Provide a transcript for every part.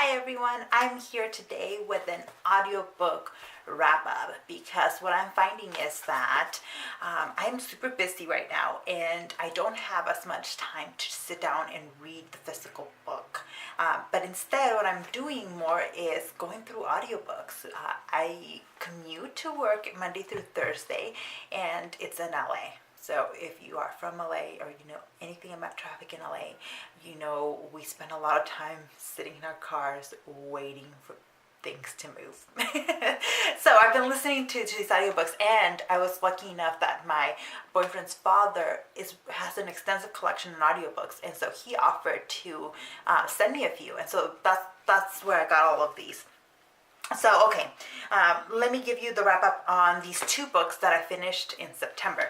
Hi everyone, I'm here today with an audiobook wrap up because what I'm finding is that I'm super busy right now and I don't have as much time to sit down and read the physical book. But instead, what I'm doing more is going through audiobooks. I commute to work Monday through Thursday and it's in LA. So if you are from LA or you know anything about traffic in LA, you know we spend a lot of time sitting in our cars waiting for things to move. So I've been listening to these audiobooks, and I was lucky enough that my boyfriend's father has an extensive collection of audiobooks, and so he offered to send me a few, and so that's where I got all of these. So okay, let me give you the wrap up on these two books that I finished in September.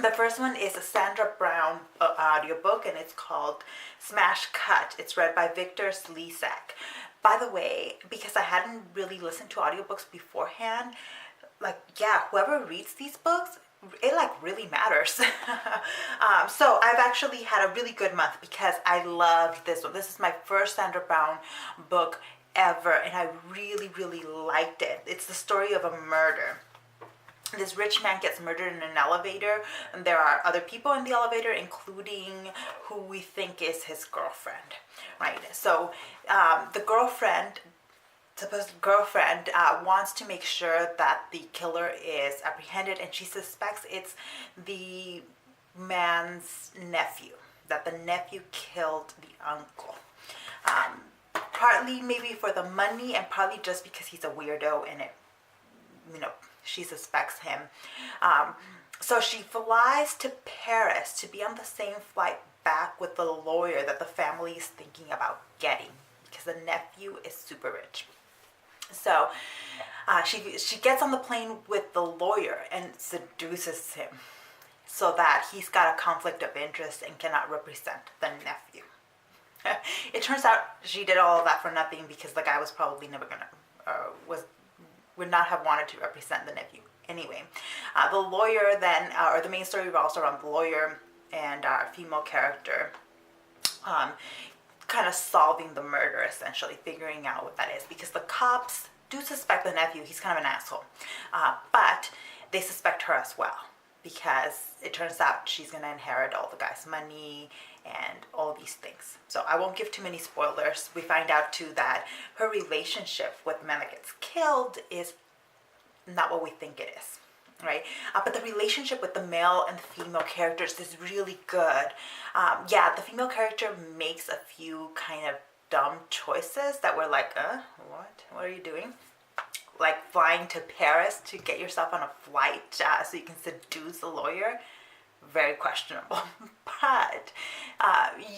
The first one is a Sandra Brown audiobook, and it's called Smash Cut. It's read by Victor Slisak. By the way, because I hadn't really listened to audiobooks beforehand, whoever reads these books, it really matters. So I've actually had a really good month because I loved this one. This is my first Sandra Brown book ever, and I really, really liked it. It's the story of a murder. This rich man gets murdered in an elevator, and there are other people in the elevator, including who we think is his girlfriend, right? So the supposed girlfriend, wants to make sure that the killer is apprehended, and she suspects it's the man's nephew, that the nephew killed the uncle. Partly maybe for the money, and partly just because he's a weirdo, and she suspects him. So she flies to Paris to be on the same flight back with the lawyer that the family is thinking about getting, because the nephew is super rich. So she gets on the plane with the lawyer and seduces him so that he's got a conflict of interest and cannot represent the nephew. It turns out she did all of that for nothing, because the guy was probably never gonna would not have wanted to represent the nephew anyway. The lawyer then, or the main story revolves around the lawyer and our female character kind of solving the murder, essentially figuring out what that is, because the cops do suspect the nephew. He's kind of an asshole, but they suspect her as well, because it turns out she's going to inherit all the guy's money and all these things. So I won't give too many spoilers. We find out too that her relationship with the man that gets killed is not what we think it is, right? But the relationship with the male and the female characters is really good. The female character makes a few kind of dumb choices that we're like, what are you doing? Like flying to Paris to get yourself on a flight so you can seduce a lawyer. Very questionable. But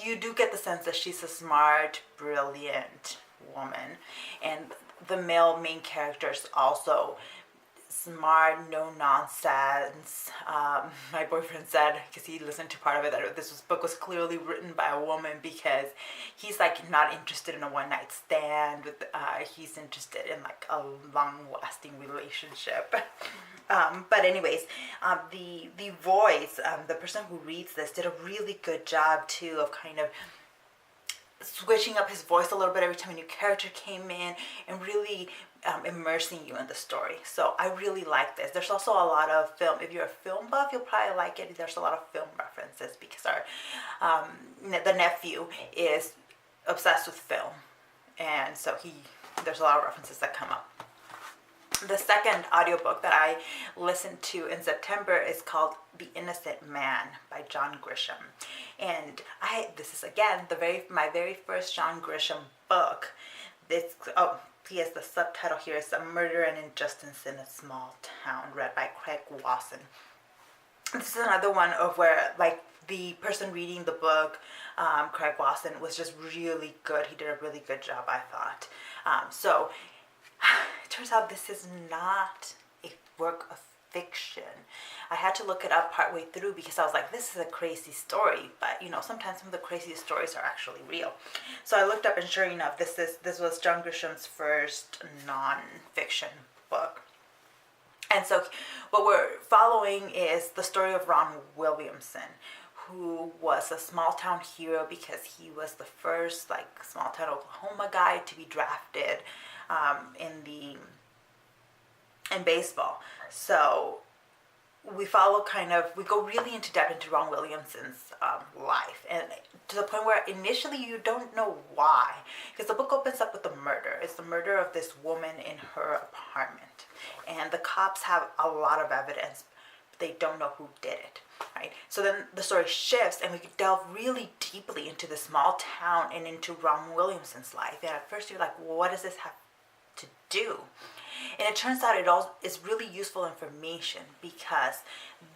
you do get the sense that she's a smart, brilliant woman, and the male main character is also smart, no nonsense. My boyfriend said, because he listened to part of it, that this book was clearly written by a woman, because he's not interested in a one-night stand. He's interested in a long-lasting relationship. But anyways, the voice, the person who reads this did a really good job too of kind of switching up his voice a little bit every time a new character came in, and really immersing you in the story. So I really like this. There's also a lot of film. If you're a film buff, you'll probably like it. There's a lot of film references, because the nephew is obsessed with film, and so there's a lot of references that come up. The second audiobook that I listened to in September is called The Innocent Man by John Grisham. And this is again my very first John Grisham book. P.S. the subtitle here is A Murder and Injustice in a Small Town, read by Craig Wasson. This is another one of where the person reading the book, Craig Wasson, was just really good. He did a really good job, I thought. So it turns out this is not a work of fiction. I had to look it up partway through, because I was like, this is a crazy story, but sometimes some of the craziest stories are actually real. So I looked up, and sure enough, this was John Grisham's first non-fiction book. And so what we're following is the story of Ron Williamson, who was a small town hero because he was the first like small town Oklahoma guy to be drafted in baseball. So we follow we go really into depth into Ron Williamson's life, and to the point where initially you don't know why, because the book opens up with a murder. It's the murder of this woman in her apartment, and the cops have a lot of evidence, but they don't know who did it, right? So then the story shifts, and we delve really deeply into the small town and into Ron Williamson's life. And at first you're like, well, what does this have to do? And it turns out it all is really useful information, because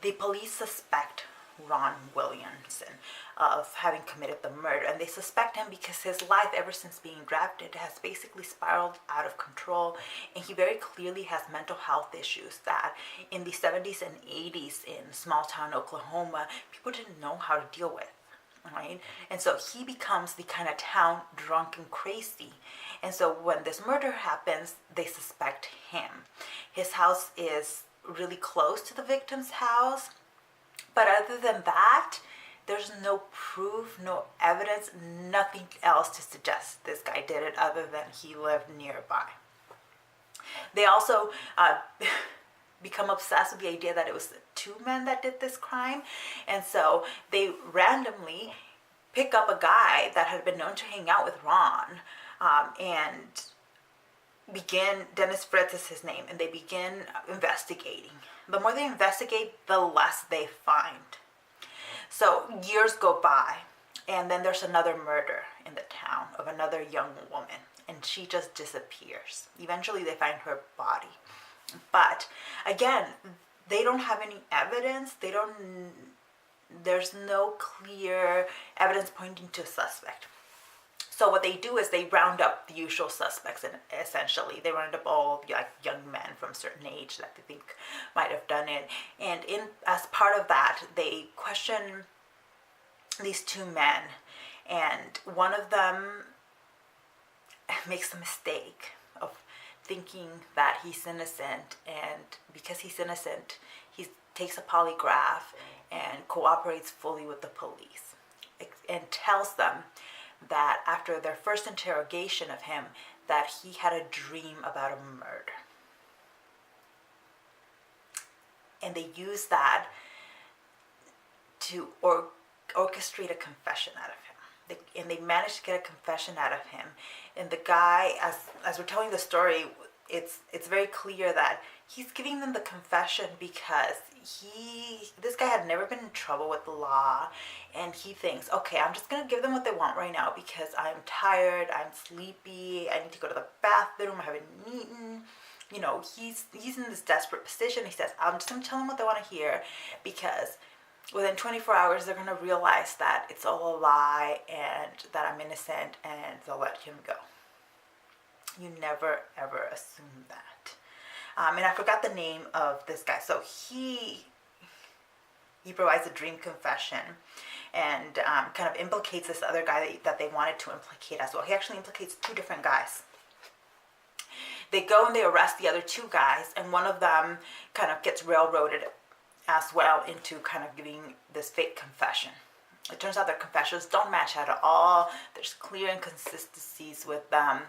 the police suspect Ron Williamson of having committed the murder. And they suspect him because his life, ever since being drafted, has basically spiraled out of control. And he very clearly has mental health issues that in the 70s and 80s in small town Oklahoma, people didn't know how to deal with. Right? And so he becomes the kind of town drunk and crazy. And so when this murder happens, they suspect him. His house is really close to the victim's house. But other than that, there's no proof, no evidence, nothing else to suggest this guy did it other than he lived nearby. They also become obsessed with the idea that it was two men that did this crime. And so they randomly pick up a guy that had been known to hang out with Ron, and Dennis Fritz is his name, and they begin investigating. The more they investigate, the less they find. So years go by, and then there's another murder in the town of another young woman, and she just disappears. Eventually they find her body. But again, they don't have any evidence. There's no clear evidence pointing to a suspect. So what they do is they round up the usual suspects, and essentially they round up all like young men from a certain age that they think might have done it. And as part of that, they question these two men, and one of them makes a mistake of thinking that he's innocent, and because he's innocent, he takes a polygraph and cooperates fully with the police, and tells them that after their first interrogation of him, that he had a dream about a murder. And they use that to orchestrate a confession out of him. They managed to get a confession out of him. And the guy, as we're telling the story, it's very clear that he's giving them the confession because this guy had never been in trouble with the law, and he thinks, okay, I'm just gonna give them what they want right now because I'm tired, I'm sleepy, I need to go to the bathroom, I haven't eaten. You know, he's in this desperate position. He says, I'm just gonna tell them what they want to hear, because within 24 hours they're gonna realize that it's all a lie and that I'm innocent, and they'll let him go. You never ever assume that. And I forgot the name of this guy. So he provides a dream confession, and kind of implicates this other guy that they wanted to implicate as well. He actually implicates two different guys. They go and they arrest the other two guys, and one of them kind of gets railroaded as well into kind of giving this fake confession. It turns out their confessions don't match at all. There's clear inconsistencies with them.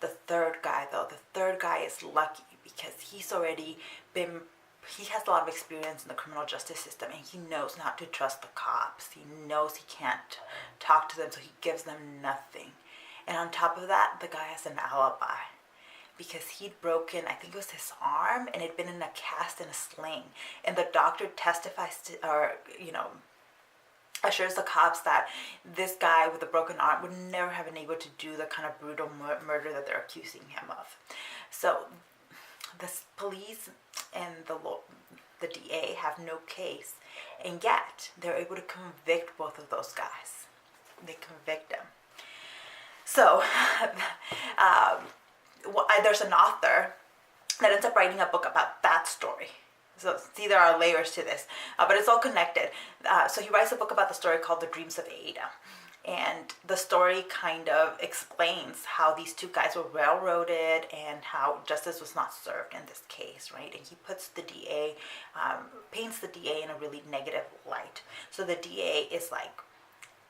The third guy, though, is lucky because he has a lot of experience in the criminal justice system, and he knows not to trust the cops. He knows he can't talk to them, so he gives them nothing. And on top of that, the guy has an alibi because he'd broken, I think it was his arm, and had been in a cast in a sling. And the doctor testifies to, or, assures the cops that this guy with a broken arm would never have been able to do the kind of brutal murder that they're accusing him of. So the police and the DA have no case, and yet they're able to convict both of those guys. They convict them. So there's an author that ends up writing a book about that story. So see, there are layers to this, but it's all connected. So he writes a book about the story called The Dreams of Ada. And the story kind of explains how these two guys were railroaded and how justice was not served in this case, right? And he puts the DA, paints the DA in a really negative light. So the DA is like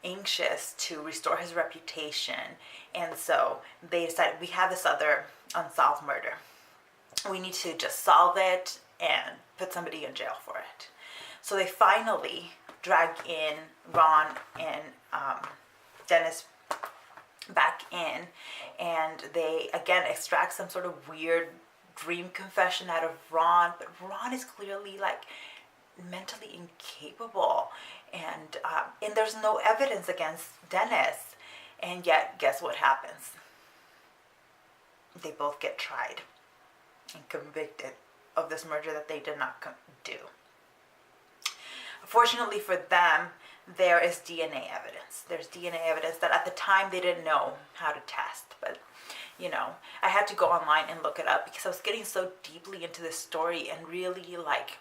anxious to restore his reputation, and so they decided, we have this other unsolved murder, we need to just solve it and put somebody in jail for it. So they finally drag in Ron and Dennis back in, and they again extract some sort of weird dream confession out of Ron, but Ron is clearly like mentally incapable, and there's no evidence against Dennis, and yet guess what happens? They both get tried and convicted of this murder that they did not do. Fortunately for them, there is DNA evidence. There's DNA evidence that at the time they didn't know how to test, but I had to go online and look it up because I was getting so deeply into this story, and really like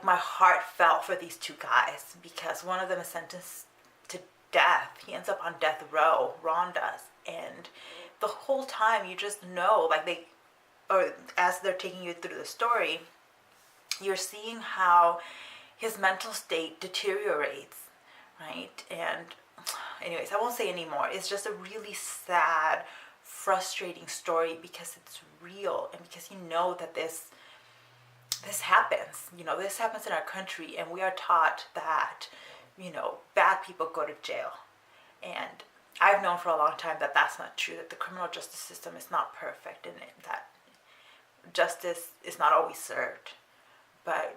my heart fell for these two guys, because one of them is sentenced to death. He ends up on death row, Ron does, and the whole time you just know, as they're taking you through the story, you're seeing how his mental state deteriorates, right? And anyways, I won't say anymore. It's just a really sad, frustrating story because it's real, and because that this happens. This happens in our country, and we are taught that, bad people go to jail. And I've known for a long time that that's not true, that the criminal justice system is not perfect, and that justice is not always served. But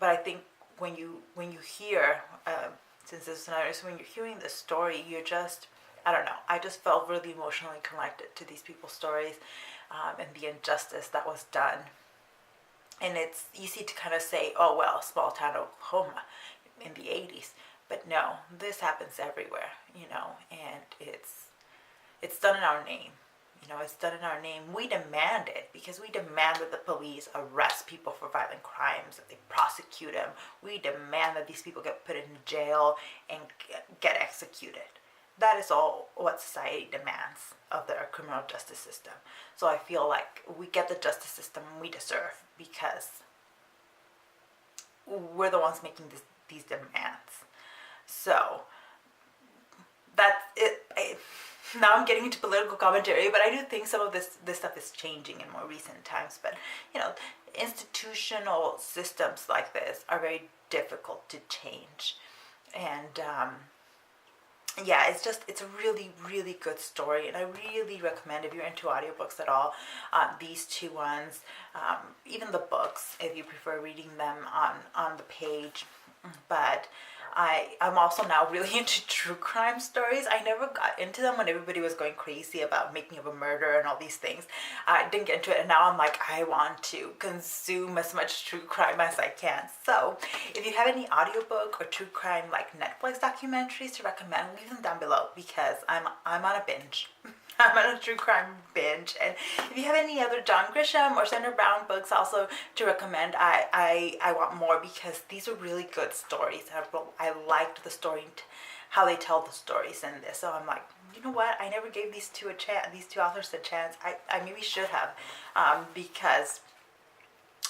I think when you hear, since this is another, so when you're hearing this story, you're just, I don't know, I just felt really emotionally connected to these people's stories, and the injustice that was done. And it's easy to kind of say, oh, well, small town Oklahoma in the 80s. But no, this happens everywhere, and it's done in our name. It's done in our name. We demand it, because we demand that the police arrest people for violent crimes, that they prosecute them. We demand that these people get put in jail and get executed. That is all what society demands of their criminal justice system. So I feel like we get the justice system we deserve, because we're the ones making these demands. So that's it. Now I'm getting into political commentary, but I do think some of this stuff is changing in more recent times. But institutional systems like this are very difficult to change, and yeah, it's a really, really good story, and I really recommend, if you're into audiobooks at all, these two ones, even the books if you prefer reading them on the page. But I'm also now really into true crime stories. I never got into them when everybody was going crazy about Making of a Murder and all these things. I didn't get into it, and now I'm like, I want to consume as much true crime as I can. So if you have any audiobook or true crime like Netflix documentaries to recommend, leave them down below, because I'm on a binge. I'm on a true crime binge. And if you have any other John Grisham or Sandra Brown books also to recommend, I want more, because these are really good stories. I liked the story, how they tell the stories in this. So I'm like, you know what? I never gave these two authors a chance. I maybe should have, because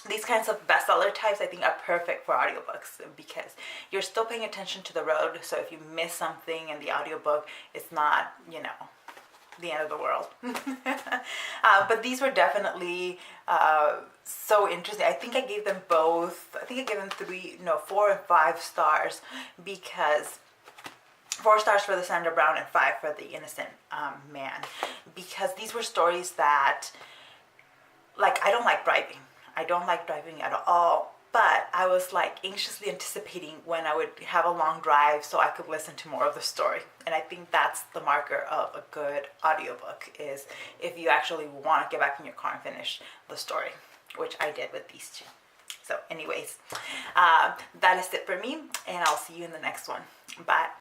these kinds of bestseller types, I think, are perfect for audiobooks, because you're still paying attention to the road. So if you miss something in the audiobook, it's not, the end of the world. But these were definitely so interesting. I think I gave them 4 and 5 stars, because 4 stars for the Sandra Brown and 5 for the Innocent Man, because these were stories that, I don't like driving. I don't like driving at all. But I was anxiously anticipating when I would have a long drive so I could listen to more of the story. And I think that's the marker of a good audiobook, is if you actually want to get back in your car and finish the story, which I did with these two. So anyways, that is it for me, and I'll see you in the next one. Bye.